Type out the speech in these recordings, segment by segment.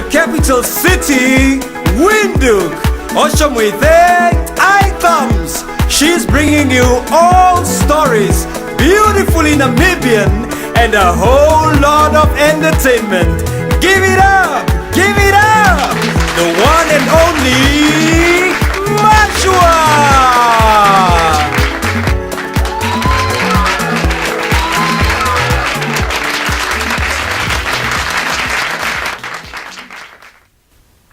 the capital city, Windhoek. Otjomuise items. She's bringing you all stories, beautifully Namibian, and a whole lot of entertainment. Give it up! Give it up! The one and only Matjiua!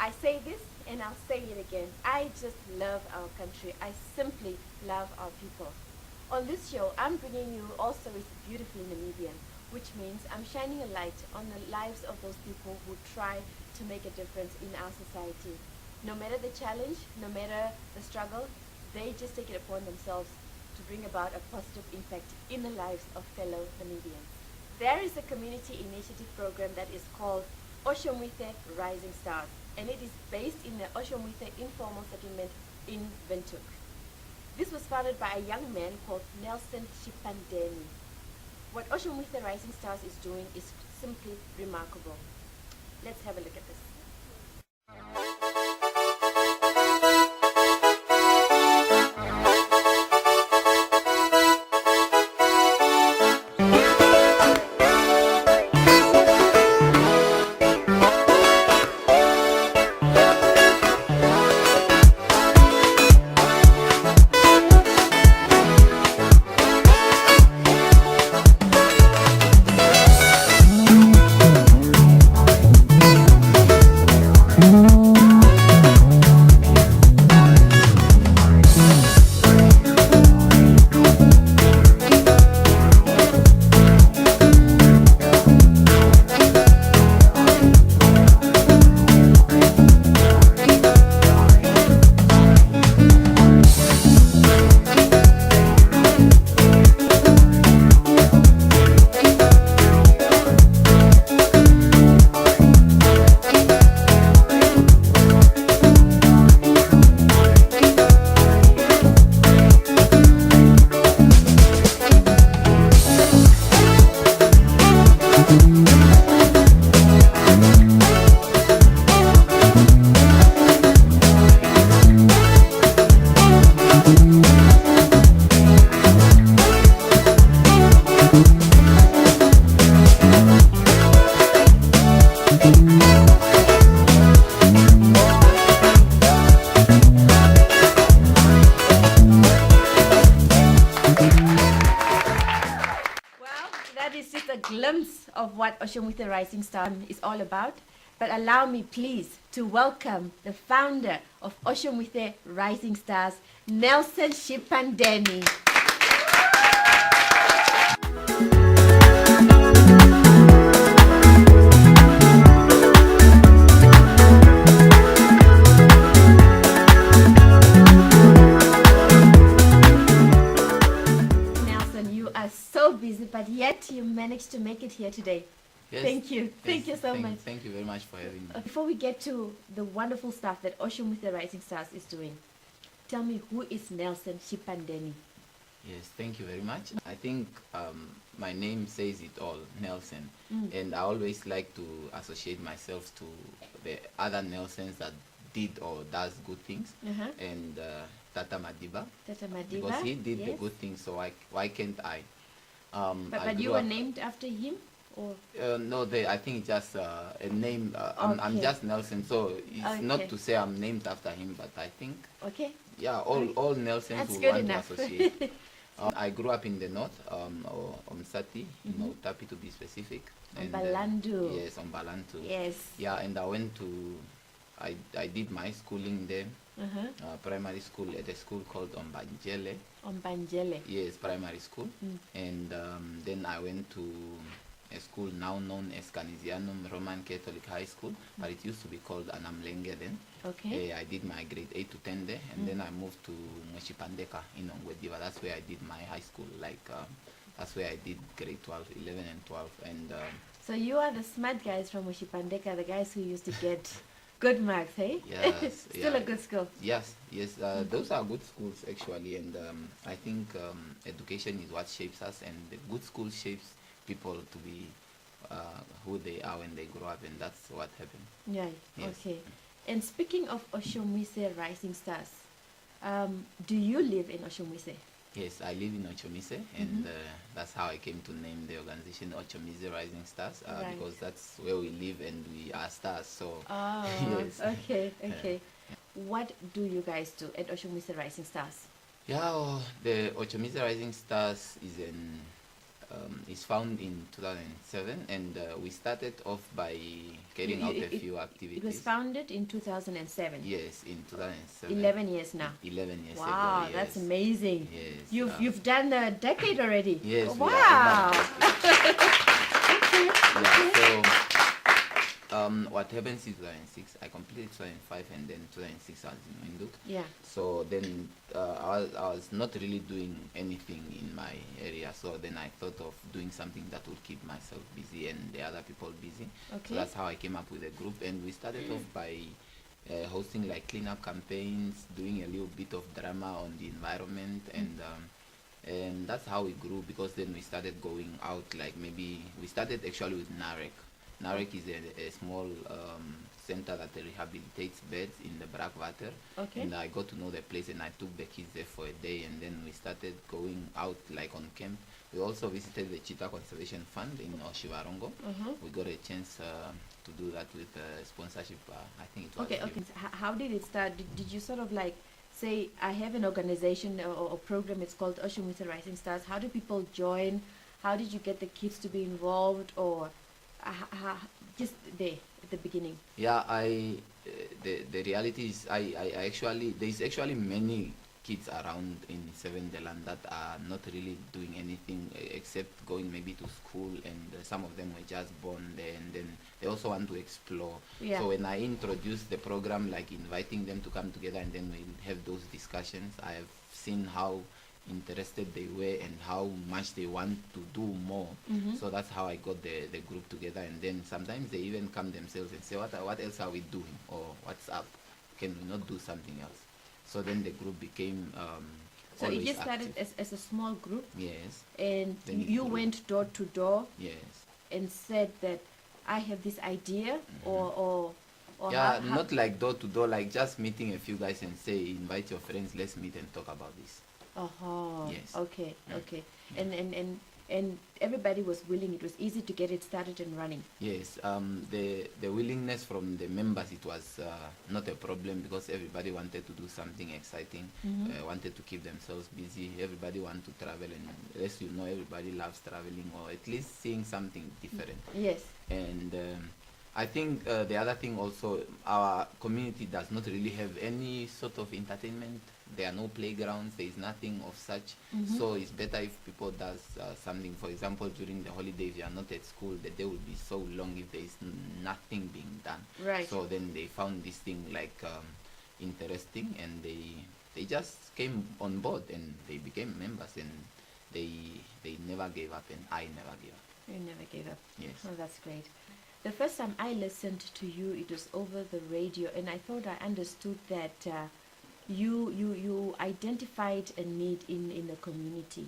I say this and I'll say it again. I just love our country. I simply love our people. On this show, I'm bringing you all stories beautifully Namibian, which means I'm shining a light on the lives of those people who try to make a difference in our society. No matter the challenge, no matter the struggle, they just take it upon themselves to bring about a positive impact in the lives of fellow Namibians. There is a community initiative program that is called Otjomuise Rising Stars, and it is based in the Otjomuise informal settlement in Windhoek. This was founded by a young man called Nelson Shipandeni. What Otjomuise Rising Stars is doing is simply remarkable. Let's have a look at this. That is just a glimpse of what Otjomuise Rising Star is all about. But allow me, please, to welcome the founder of Otjomuise Rising Stars, Nelson Shipandeni. So busy, but yet you managed to make it here today. Yes. Thank you. Thank you so much. Thank you very much for having me. Before we get to the wonderful stuff that Otjomuise Rising Stars is doing, tell me, who is Nelson Shipandeni? Yes, thank you very much. I think my name says it all, Nelson. And I always like to associate myself to the other Nelsons that did or does good things. And Tata Madiba. Because he did the good things, so why can't I? But you were named after him? Or? No, I think it's just a name. I'm just Nelson, so it's not to say I'm named after him, but I think, all Nelsons will want to associate. I grew up in the north, or Msati, Tapi to be specific. On Balandu. Yes, on Balandu. Yes. Yeah, and I went to, I did my schooling there, primary school at a school called Ombanjele. Ombanjele. Yes, primary school. And then I went to a school now known as Canisianum Roman Catholic High School, but it used to be called Anamlenge then. Okay. I did my grade 8 to 10 there, and then I moved to Shipandeka in Ongwediva. That's where I did my high school. That's where I did grade 12, 11 and 12. And so you are the smart guys from Shipandeka, the guys who used to get good marks, hey? Yes. Still a good school. Yes. Those are good schools actually, and I think education is what shapes us, and the good school shapes people to be who they are when they grow up, and that's what happened. Yeah. Yes. Okay. And speaking of Otjomuise Rising Stars, do you live in Otjomuise? Yes, I live in Otjomuise, and that's how I came to name the organization Otjomuise Rising Stars, Right. because that's where we live and we are stars. So, Oh, yes. okay, okay. What do you guys do at Otjomuise Rising Stars? Yeah, the Otjomuise Rising Stars is found in 2007, and we started off by carrying out a few activities. It was founded in 2007. Yes, in 2007. 11 years now. 11 years ago. Wow, Yes. that's amazing. Yes. You've done a decade already. Yes. we are Wow. Yeah, so what happens in 2006, I completed 2005, and then 2006 I was in Windhoek. Yeah. So then I was not really doing anything in my area. So then I thought of doing something that would keep myself busy and the other people busy. Okay. So that's how I came up with a group, and we started off by hosting like cleanup campaigns, doing a little bit of drama on the environment, and that's how we grew, because then we started going out, like maybe we started actually with Narek. Narek is a small center that rehabilitates beds in the Brakwater. Okay. And I got to know the place, and I took the kids there for a day, and then we started going out like on camp. We also visited the Cheetah Conservation Fund in Oshiwarongo. We got a chance to do that with sponsorship. I think it was Okay, okay. How did it start? Did you sort of like say, I have an organization or a program, it's called Otjomuise Rising Stars. How do people join? How did you get the kids to be involved? Or just there at the beginning? Yeah, the reality is I actually, there's actually many kids around in Sevendeland that are not really doing anything except going maybe to school, and some of them were just born there, and then they also want to explore. Yeah. So when I introduced the program, like inviting them to come together and then we have those discussions, I have seen how interested they were and how much they want to do more. So that's how I got the group together, and then sometimes they even come themselves and say, what else are we doing, or what's up, can we not do something else? So then the group became So it always just started active. as a small group, Yes, and Then it you grew. went door to door yes. and said that I have this idea, or Yeah, how- not like door to door, like just meeting a few guys and say, invite your friends, let's meet and talk about this. Yes. Okay, okay. And everybody was willing. It was easy to get it started and running. Yes, the willingness from the members, it was not a problem, because everybody wanted to do something exciting, wanted to keep themselves busy. Everybody wanted to travel, and as you know, everybody loves traveling, or at least seeing something different. Yes. And I think the other thing also, our community does not really have any sort of entertainment. There are no playgrounds, there is nothing of such. So it's better if people does something. For example, during the holiday, if you are not at school, the day will be so long if there is nothing being done. Right. So then they found this thing like interesting, and they just came on board, and they became members, and they never gave up, and I never gave up. You never gave up. Yes. Oh, that's great. The first time I listened to you, it was over the radio, and I thought I understood that you identified a need in the community.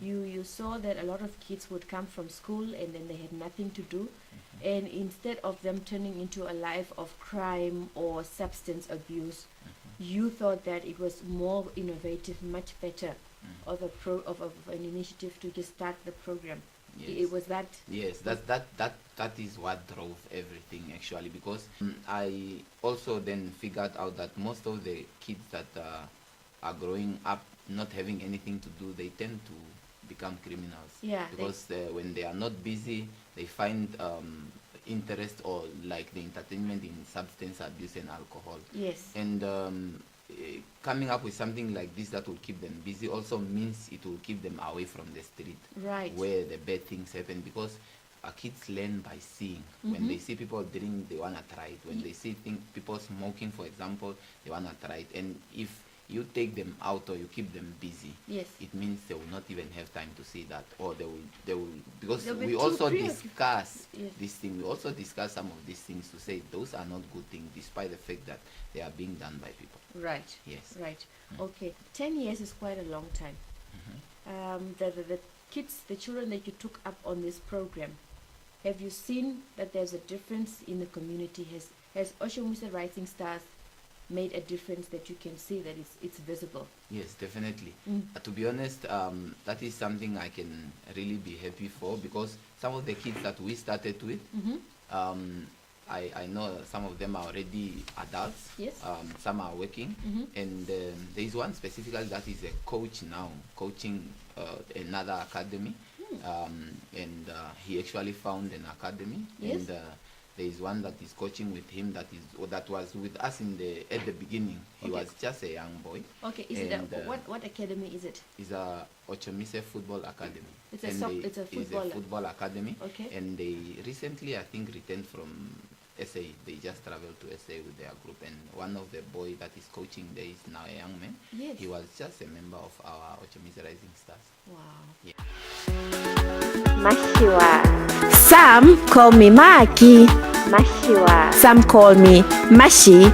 You saw that a lot of kids would come from school and then they had nothing to do, and instead of them turning into a life of crime or substance abuse, you thought that it was more innovative, much better, of an initiative to just start the program. Yes. It was that. Yes, that is what drove everything actually, because I also then figured out that most of the kids that are growing up not having anything to do, they tend to become criminals. Yeah, Because when they are not busy, they find interest or like the entertainment in substance abuse and alcohol. Yes. And coming up with something like this that will keep them busy also means it will keep them away from the street, Right. where the bad things happen, because kids learn by seeing. When they see people drink, they want to try it. When they see people smoking, for example, they want to try it. And if you take them out or you keep them busy, Yes. it means they will not even have time to see that, or they will because They'll be we too also preoccupied. discuss Yes. this thing. We also discuss some of these things to say those are not good things, despite the fact that they are being done by people. Right. Yes. Right. Okay. 10 years is quite a long time. The kids, the children that you took up on this program, Have you seen that there's a difference in the community? Has Otjomuise Rising Stars made a difference that you can see that it's visible? Yes, definitely. To be honest, that is something I can really be happy for, because some of the kids that we started with, I know some of them are already adults. Yes. Some are working, and there is one specifically that is a coach now, coaching another academy, and he actually found an academy. Yes. And there is one that is coaching with him that was with us at the beginning. He Okay. was just a young boy. Okay, what academy is it? It's a Otjomuise Football Academy. It's a And it's a it's footballer. football academy. Okay. And they recently, I think, returned from SA. They just traveled to SA with their group, and one of the boy that is coaching there is now a young man. Yes. He was just a member of our Otjomuise Rising Stars. Wow. Yeah. Matjiua. Some call me Maki. Matjiua. Some call me Mashi.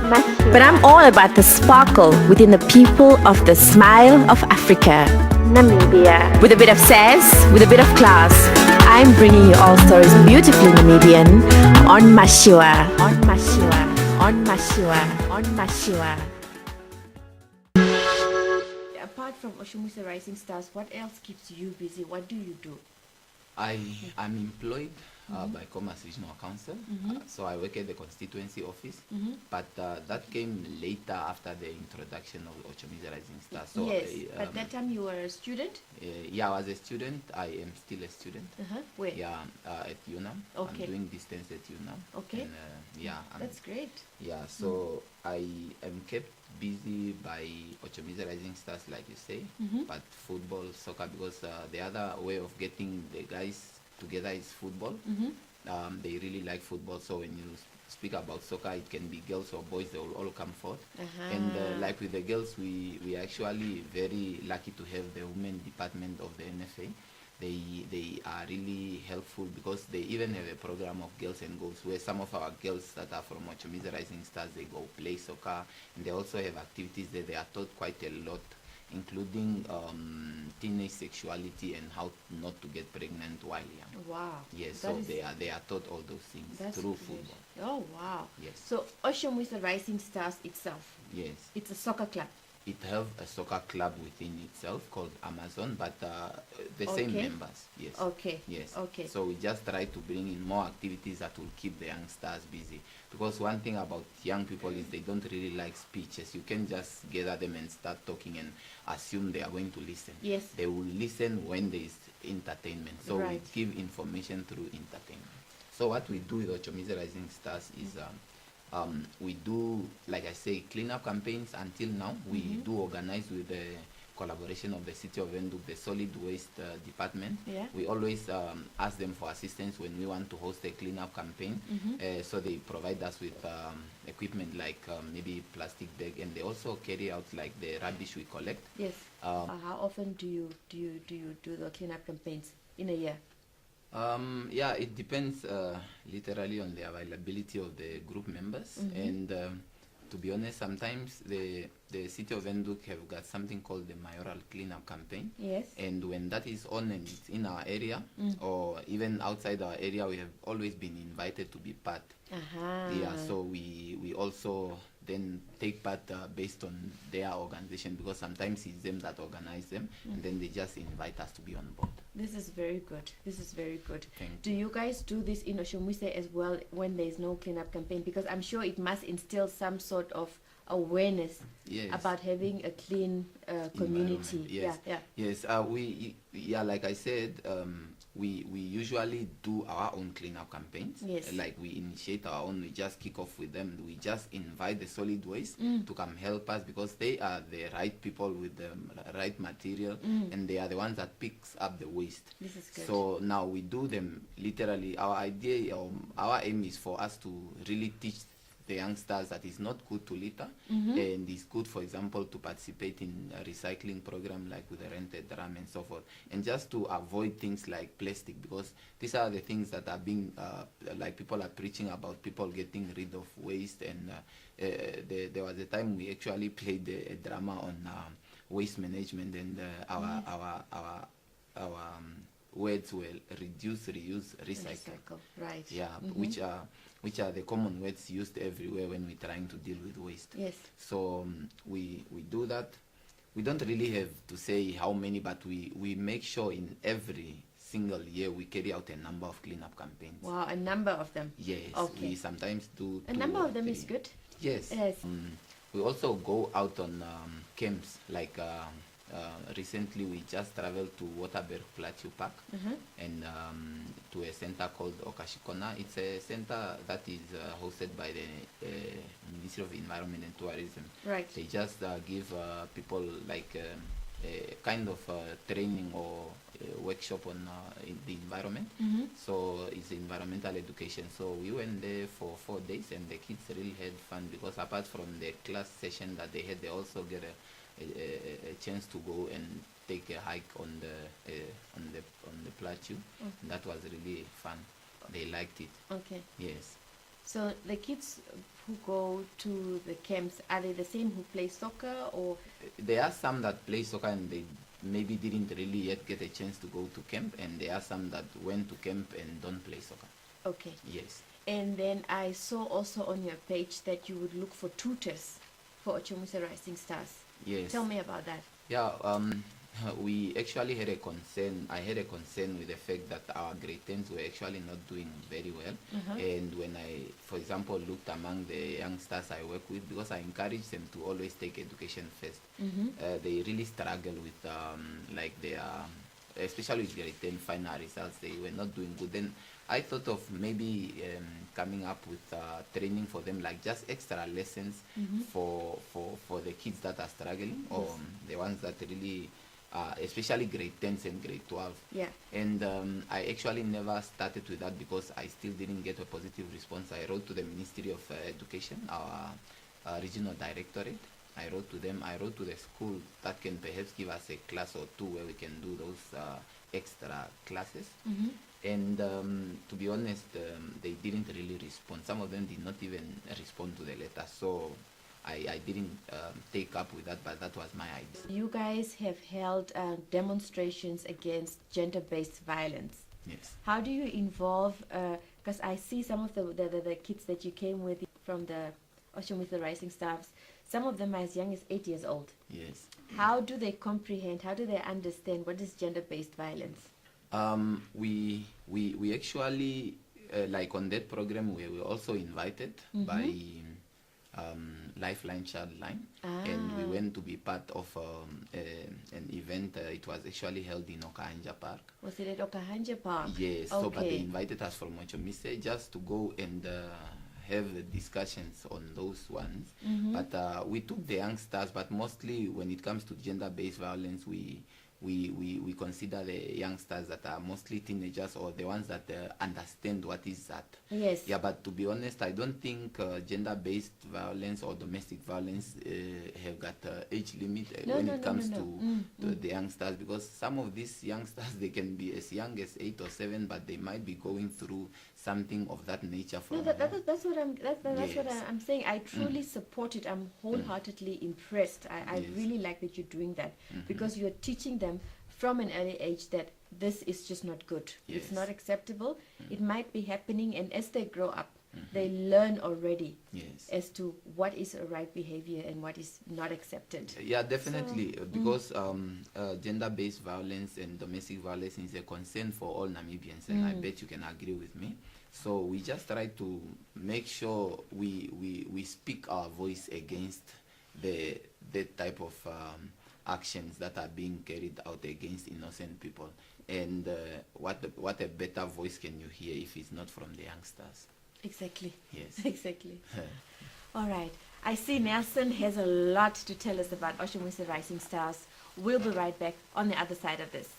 But I'm all about the sparkle within the people of the smile of Africa. Namibia. With a bit of sass, with a bit of class, I'm bringing you all stories beautifully Namibian on Matjiua. On Matjiua. On Matjiua. On Matjiua. Apart from Otjomuise Rising Stars, what else keeps you busy? What do you do? I'm employed by Commerce Regional Council, so I work at the constituency office, but that came later after the introduction of Otjomuise Rising Stars. So Yes, at that time you were a student? yeah, I was a student. I am still a student. Where? Yeah, at UNAM. Okay. I'm doing distance at UNAM. Okay. And, yeah, That's great. yeah. So I am kept busy by Otjomuise Rising Stars, like you say, but football, soccer, because the other way of getting the guys together is football. They really like football, so when you speak about soccer, it can be girls or boys, they will all come forth. And like with the girls, we are actually very lucky to have the women department of the NFA. They are really helpful, because they even have a program of girls and goals, where some of our girls that are from Otjomuise Rising Stars, they go play soccer, and they also have activities that they are taught quite a lot, including teenage sexuality and how not to get pregnant while young. Wow. Yes, That so is- they are taught all those things That's through great. football. Oh, wow. Yes. So Otjomuise Rising Stars itself, Yes. it's a soccer club. It have a soccer club within itself called Amazon, but the same Okay. members. Yes. Okay. Yes. Okay. So we just try to bring in more activities that will keep the youngsters busy. Because one thing about young people is they don't really like speeches. You can just gather them and start talking and assume they are going to listen. Yes. They will listen when there is entertainment. So Right. we give information through entertainment. So what we do with Otjomuise Rising Stars is we do, like I say, cleanup campaigns. Until now, we do organize with the collaboration of the City of Windhoek, the solid waste department. Yeah. We always ask them for assistance when we want to host a cleanup campaign. So they provide us with equipment like maybe plastic bag, and they also carry out like the rubbish we collect. Yes. How often do you do the cleanup campaigns in a year? Yeah, it depends literally on the availability of the group members, and to be honest, sometimes the City of Windhoek have got something called the mayoral cleanup campaign. Yes. And when that is on and it's in our area, or even outside our area, we have always been invited to be part. Yeah, so we also then take part based on their organization, because sometimes it's them that organize them, and then they just invite us to be on board. This is very good. This is very good. Thank Do you guys do this in Otjomuise as well when there is no cleanup campaign? Because I'm sure it must instill some sort of awareness Yes. about having a clean community. Environment, yes. Yeah, Yes, like I said, we usually do our own cleanup campaigns. Yes. Like we initiate our own, we just kick off with them. We just invite the solid waste to come help us, because they are the right people with the right material, and they are the ones that picks up the waste. This is good. So now we do them literally. Our idea, our aim is for us to really teach the youngsters that it's not good to litter, and it's good, for example, to participate in a recycling program like with the rented drum and so forth, and just to avoid things like plastic, because these are the things that are being like people are preaching about, people getting rid of waste. And there was a time we actually played a drama on waste management, and our words were reduce, reuse, recycle. Right. Yeah, which are the common words used everywhere when we're trying to deal with waste. Yes. So we do that. We don't really have to say how many, but we make sure in every single year we carry out a number of cleanup campaigns. Wow, a number of them. Yes. Okay. We sometimes do A 2 number or of them 3. is good. Yes. Yes. We also go out on camps, like recently we just traveled to Waterberg Plateau Park and to a center called Okashikona. It's a center that is hosted by the Ministry of Environment and Tourism. Right. They just give people like a kind of training or workshop on in the environment. So it's environmental education. So we went there for 4 days, and the kids really had fun because apart from the class session that they had, they also get a chance to go and take a hike on the plateau. That was really fun. They liked it. Okay. Yes. So the kids who go to the camps, are they the same who play soccer, or? There are some that play soccer and they maybe didn't really yet get a chance to go to camp, and there are some that went to camp and don't play soccer. Okay. Yes. And then I saw also on your page that you would look for tutors for Otjomuise Rising Stars. Yes. Tell me about that. Yeah, we actually had a concern. I had a concern with the fact that our grade 10s were actually not doing very well. And when I, for example, looked among the youngsters I work with, because I encourage them to always take education first, they really struggle with like their, especially with grade 10 final results, they were not doing good. Then I thought of maybe coming up with training for them, like just extra lessons for the kids that are struggling, or the ones that really, especially grade 10s and grade 12. Yeah. And I actually never started with that because I still didn't get a positive response. I wrote to the Ministry of Education, our regional directorate. I wrote to them. I wrote to the school that can perhaps give us a class or 2 where we can do those extra classes. And to be honest, they didn't really respond. Some of them did not even respond to the letter. So I didn't take up with that, but that was my idea. You guys have held demonstrations against gender-based violence. Yes. How do you involve, because I see some of the kids that you came with from the Otjomuise Rising Stars, some of them are as young as 8 years old. Yes. How do they comprehend, how do they understand what is gender-based violence? We actually, like on that program, we were also invited by Lifeline Childline, and we went to be part of an event. It was actually held in Okahanja Park. Was it at Okahanja Park? Yes, Okay. so but they invited us from Otjomuise just to go and have discussions on those ones. But we took the youngsters, but mostly when it comes to gender-based violence, we consider the youngsters that are mostly teenagers, or the ones that understand what is that. Yes. Yeah, but to be honest, I don't think gender-based violence or domestic violence have got age limit when it comes to the youngsters, because some of these youngsters, they can be as young as 8 or 7, but they might be going through something of that nature. From That's what Yes. I'm saying. I truly support it. I'm wholeheartedly impressed. I Yes. really like that you're doing that, because you're teaching them from an early age that this is just not good. It's Yes. not acceptable. It might be happening, and as they grow up, they learn already Yes. as to what is a right behavior and what is not accepted. Yeah, definitely, because gender-based violence and domestic violence is a concern for all Namibians, and I bet you can agree with me. So we just try to make sure we speak our voice against that type of actions that are being carried out against innocent people. And what a better voice can you hear if it's not from the youngsters? Exactly. Yes. Exactly. All right. I see Nelson has a lot to tell us about Otjomuise Rising Stars. We'll be right back on the other side of this.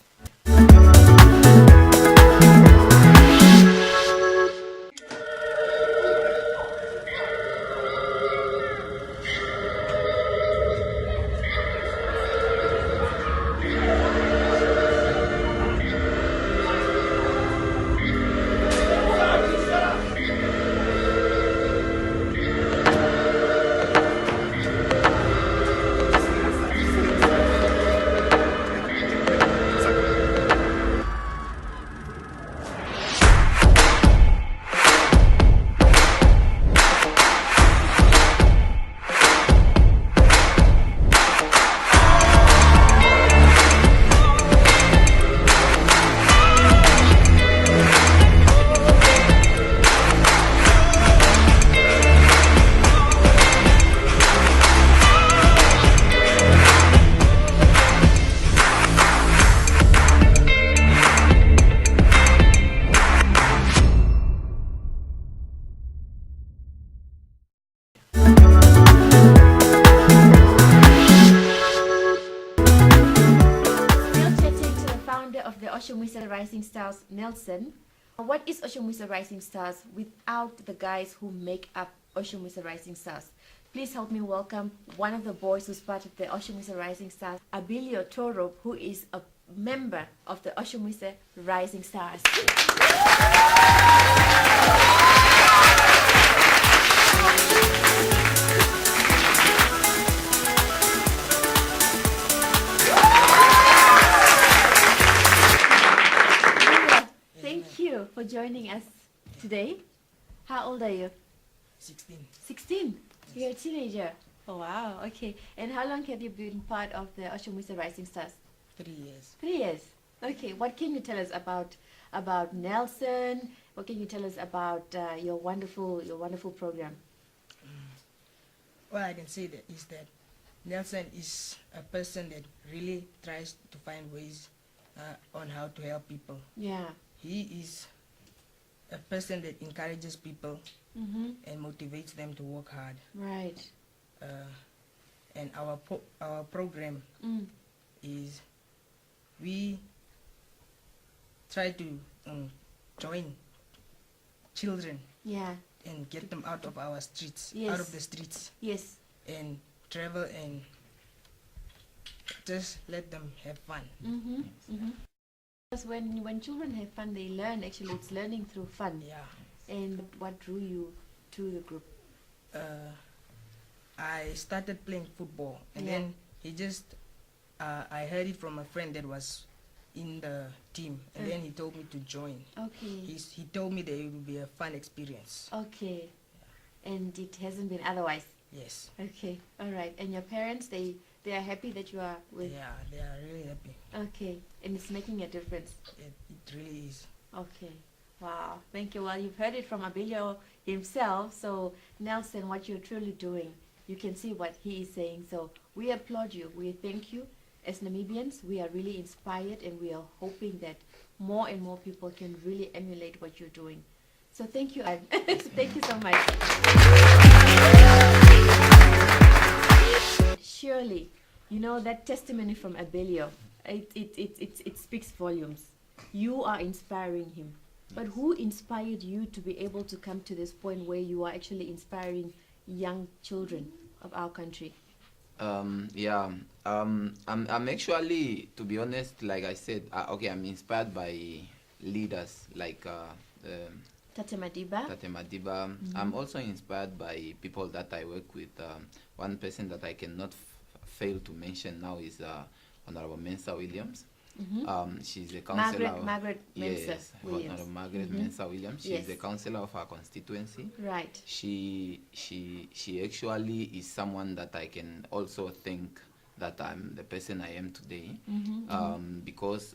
Rising Stars, Nelson. What is Otjomuise Rising Stars without the guys who make up Otjomuise Rising Stars? Please help me welcome one of the boys who's part of the Otjomuise Rising Stars, Abilio Toro, who is a member of the Otjomuise Rising Stars. Thank you for joining us today. How old are you? 16. 16? You're a teenager. Oh, wow. Okay. And how long have you been part of the Otjomuise Rising Stars? 3 years. 3 years. Okay. What can you tell us about Nelson? What can you tell us about your wonderful program? What I can say that is that Nelson is a person that really tries to find ways on how to help people. Yeah. He is a person that encourages people Mm-hmm. and motivates them to work hard. Right. And our program is we try to join children Yeah. and get them out of our streets, Yes. out of the streets, Yes. and travel and just let them have fun. Mm-hmm. Mm-hmm. Because when children have fun, they learn. Actually, it's learning through fun. Yeah. And what drew you to the group? I started playing football, and Yeah. then he just I heard it from a friend that was in the team, and then he told me to join. Okay. He told me that it would be a fun experience. Okay. And it hasn't been otherwise. Yes. Okay. All right. And your parents, they are happy that you are with. Yeah, they are really happy. Okay. And it's making a difference. It really is. Okay. Wow. Thank you. Well, you've heard it from Abilio himself. So, Nelson, what you're truly doing, you can see what he is saying. So, we applaud you. We thank you. As Namibians, we are really inspired, and we are hoping that more and more people can really emulate what you're doing. So, thank you. Thank you so much. Surely, you know, that testimony from Abilio, it speaks volumes. You are inspiring him. But who inspired you to be able to come to this point where you are actually inspiring young children of our country? I'm actually, to be honest, like I said, I'm inspired by leaders like Tate Madiba. Tate Madiba. I'm also inspired by people that I work with. One person that I cannot fail to mention now is Honorable Mensa Williams. She's a councillor. Margaret Mensa Yes, Williams. Honorable Margaret Mensa Williams. She's Yes. the councillor of our constituency. Right. She actually is someone that I can also thank that I'm the person I am today. Because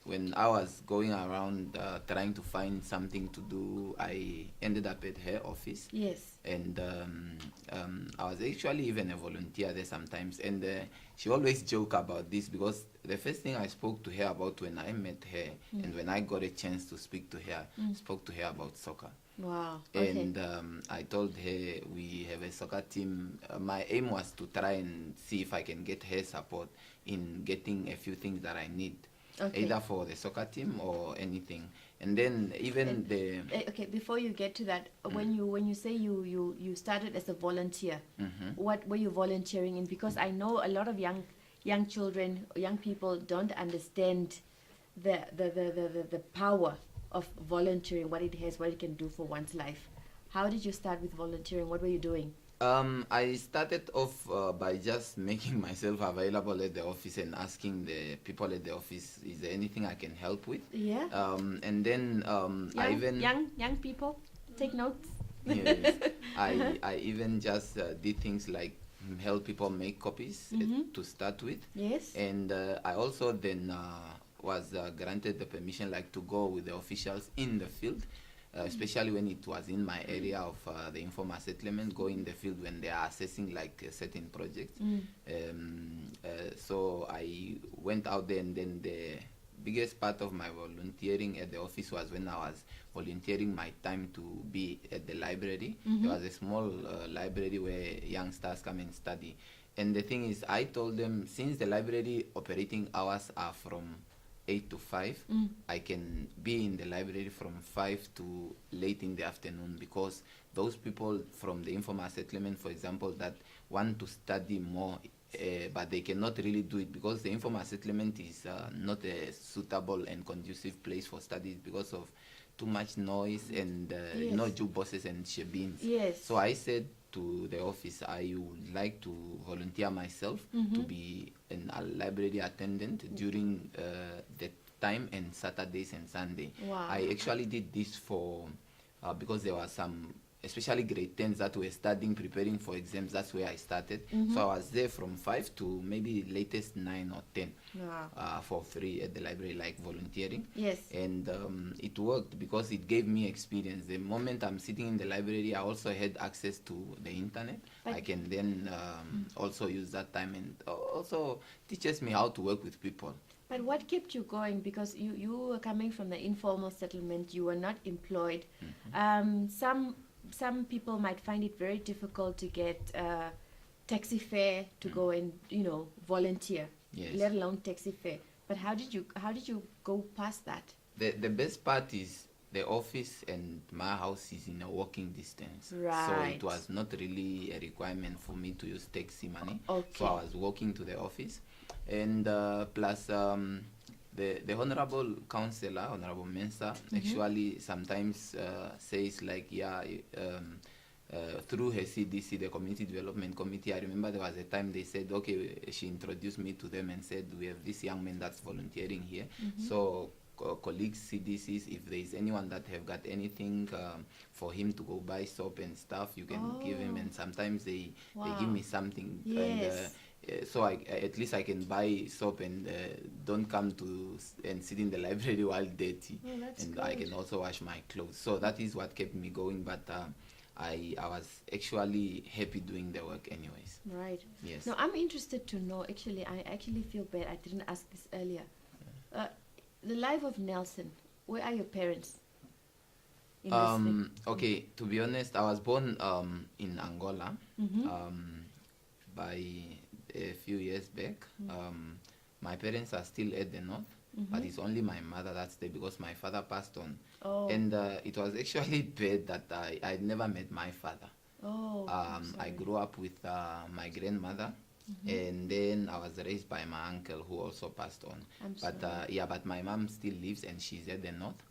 when I was going around trying to find something to do, I ended up at her office. Yes. And I was actually even a volunteer there sometimes. And she always joke about this because the first thing I spoke to her about when I met her and when I got a chance to speak to her, spoke to her about soccer. Wow. Okay. And I told her we have a soccer team. My aim was to try and see if I can get her support in getting a few things that I need, either for the soccer team or anything. And then even okay, before you get to that, when you say you started as a volunteer, what were you volunteering in? Because I know a lot of young children, young people don't understand the power of volunteering, what it has, what it can do for one's life. How did you start with volunteering? What were you doing? I started off by just making myself available at the office and asking the people at the office, is there anything I can help with? Yeah. And then I even young people take notes. yes, I even just did things like help people make copies to start with. Yes. And I also then was granted the permission like to go with the officials in the field, especially when it was in my area of the informal settlement, go in the field when they are assessing like certain projects. So I went out there, and then the biggest part of my volunteering at the office was when I was volunteering my time to be at the library. There was a small library where youngsters come and study. And the thing is, I told them, since the library operating hours are from 8 to 5. I can be in the library from 5 to late in the afternoon, because those people from the informal settlement, for example, that want to study more, but they cannot really do it because the informal settlement is not a suitable and conducive place for studies because of too much noise and jukeboxes and shebeens. Yes. So I said to the office, I would like to volunteer myself to be a library attendant during the time and Saturdays and Sunday. Wow. I actually did this for because there were some, especially grade 10s that were studying, preparing for exams. That's where I started. So I was there from 5 to maybe latest 9 or 10 for free at the library, like volunteering. Yes. And it worked because it gave me experience. The moment I'm sitting in the library, I also had access to the internet. But I can then also use that time, and also teaches me how to work with people. But what kept you going? Because you were coming from the informal settlement, you were not employed. Some people might find it very difficult to get taxi fare to go and volunteer, Yes. let alone taxi fare. But how did you go past that? The best part is the office and my house is in a walking distance. So Right. it was not really a requirement for me to use taxi money. Okay. So I was walking to the office. And plus the honorable councillor, Honorable Mensa, actually sometimes says like, through her CDC, the Community Development Committee, I remember there was a time they said, okay, she introduced me to them and said, we have this young man that's volunteering here. So colleagues, CDCs, if there is anyone that have got anything for him to go buy soap and stuff, you can give him. And sometimes they give me something. Yes. And, so at least I can buy soap and don't come and sit in the library while dirty. Oh, that's and good. I can also wash my clothes. So that is what kept me going. But I was actually happy doing the work anyways. Right. Yes. Now I'm interested to know. Actually, I actually feel bad. I didn't ask this earlier. The life of Nelson. Where are your parents? In this Okay, to be honest, I was born in Angola by a few years back. My parents are still at the north, but it's only my mother that's there because my father passed on. Oh. And it was actually bad that I never met my father. Oh. I'm I sorry. grew up with my grandmother, and then I was raised by my uncle who also passed on. I'm But sorry. but my mom still lives and she's at the north.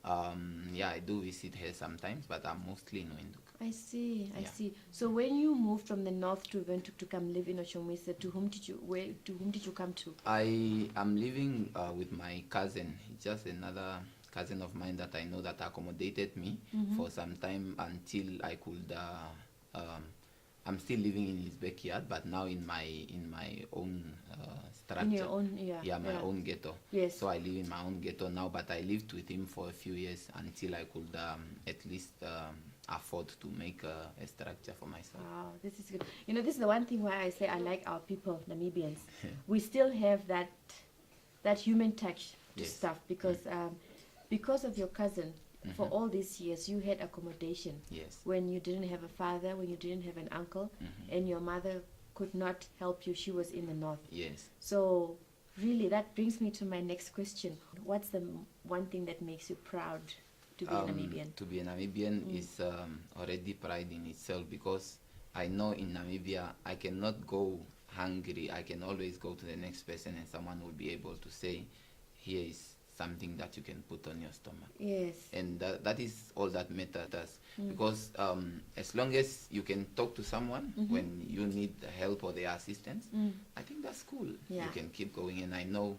I do visit her sometimes, but I'm mostly in Windhoek. I see. I Yeah. see. So when you moved from the north to Windhoek to come live in Otjomuise, to whom did you come to? I am living with my cousin. He's just another cousin of mine that I know that accommodated me for some time until I could. I'm still living in his backyard, but now in my own structure. In your own, my own ghetto. Yes. So I live in my own ghetto now, but I lived with him for a few years until I could at least afford to make a structure for myself. Wow, this is good. This is the one thing why I say I like our people, Namibians. We still have that human touch to Yes. stuff because of your cousin. For all these years, you had accommodation. Yes. When you didn't have a father, when you didn't have an uncle, and your mother could not help you, she was in the north. Yes. So, really, that brings me to my next question. What's the one thing that makes you proud to be a Namibian? To be a Namibian is already pride in itself, because I know in Namibia I cannot go hungry. I can always go to the next person and someone will be able to say, here is something that you can put on your stomach. Yes. And that is all that matters, because as long as you can talk to someone when you need help or their assistance, I think that's cool. Yeah. You can keep going, and I know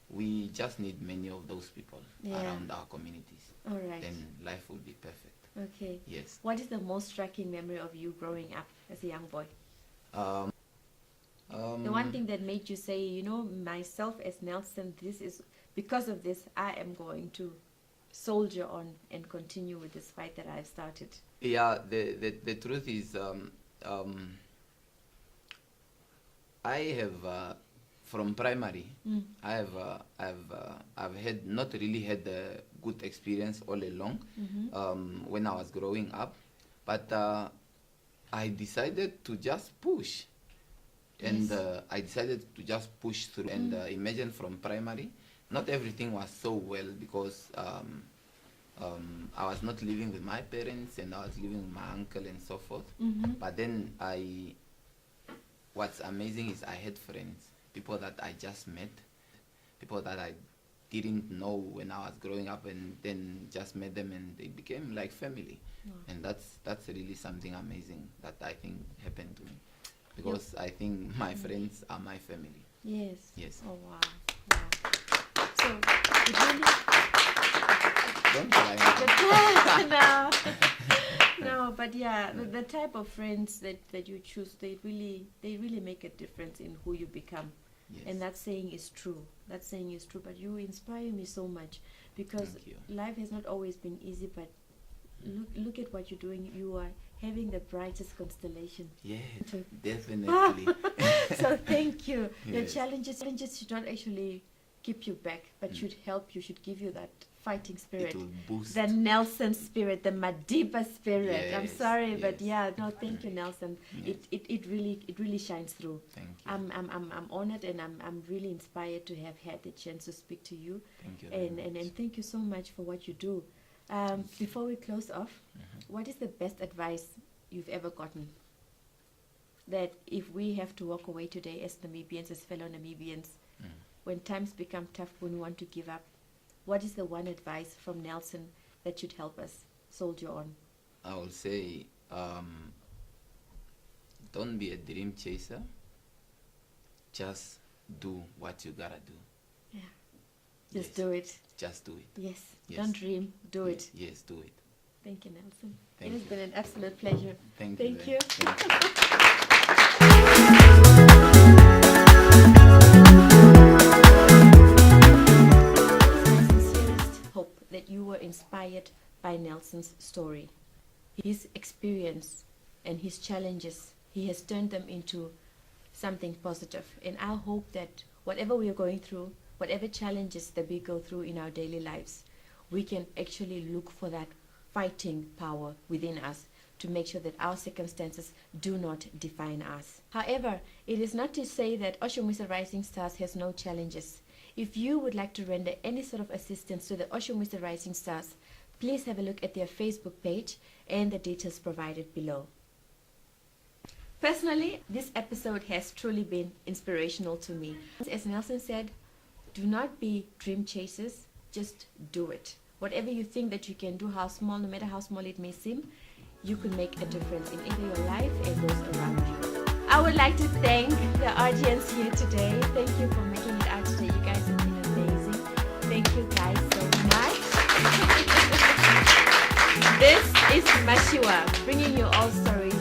we just need many of those people around our communities. All right. Then life will be perfect. Okay. Yes. What is the most striking memory of you growing up as a young boy? The one thing that made you say, myself as Nelson, because of this, I am going to soldier on and continue with this fight that I've started. Yeah, the truth is, I have from primary, I've had not really had a good experience all along when I was growing up, but I decided to just push. And I decided to just push through. And imagine from primary, not everything was so well because I was not living with my parents and I was living with my uncle and so forth. But then what's amazing is I had friends, people that I just met, people that I didn't know when I was growing up, and then just met them and they became like family. And that's really something amazing that I think happened to me, because I think my friends are my family. Yes. Yes. Oh, wow. So, it really... Don't cry. No, but yeah, the type of friends that you choose, they really make a difference in who you become. Yes. And that saying is true. That saying is true. But you inspire me so much, because Thank you. life has not always been easy, but look at what you're doing. You are having the brightest constellation. Yeah, definitely. So thank you. Your Yes. challenges should not actually keep you back, but should help you, should give you that fighting spirit. It will boost. The Nelson spirit, the Madiba spirit. I'm Yes, sorry, but yes. yeah, no, thank you, Nelson. Yeah. It really shines through. Thank you. I'm honored, and I'm really inspired to have had the chance to speak to you. Thank you very much. And thank you so much for what you do. Before we close off, what is the best advice you've ever gotten? That if we have to walk away today as Namibians, as fellow Namibians, when times become tough, when we want to give up, what is the one advice from Nelson that should help us soldier on? I will say, don't be a dream chaser. Just do what you gotta do. Yeah. Just Yes. do it. Just do it. Yes. Yes. Don't dream. Do it. Yes, do it. Thank you, Nelson. Thank it has you. been an absolute pleasure. Thank Thank you. you. Thank you. My sincerest hope that you were inspired by Nelson's story. His experience and his challenges, he has turned them into something positive. And I hope that whatever we are going through, whatever challenges that we go through in our daily lives, we can actually look for that fighting power within us to make sure that our circumstances do not define us. However, it is not to say that Otjomuise Rising Stars has no challenges. If you would like to render any sort of assistance to the Otjomuise Rising Stars, please have a look at their Facebook page and the details provided below. Personally, this episode has truly been inspirational to me. As Nelson said, do not be dream chasers, just do it. Whatever you think that you can do, how small, no matter how small it may seem, you can make a difference in either your life and those around you. I would like to thank the audience here today. Thank you for making it out today. You guys have been amazing. Thank you guys so much. This is Matjiua, bringing you all stories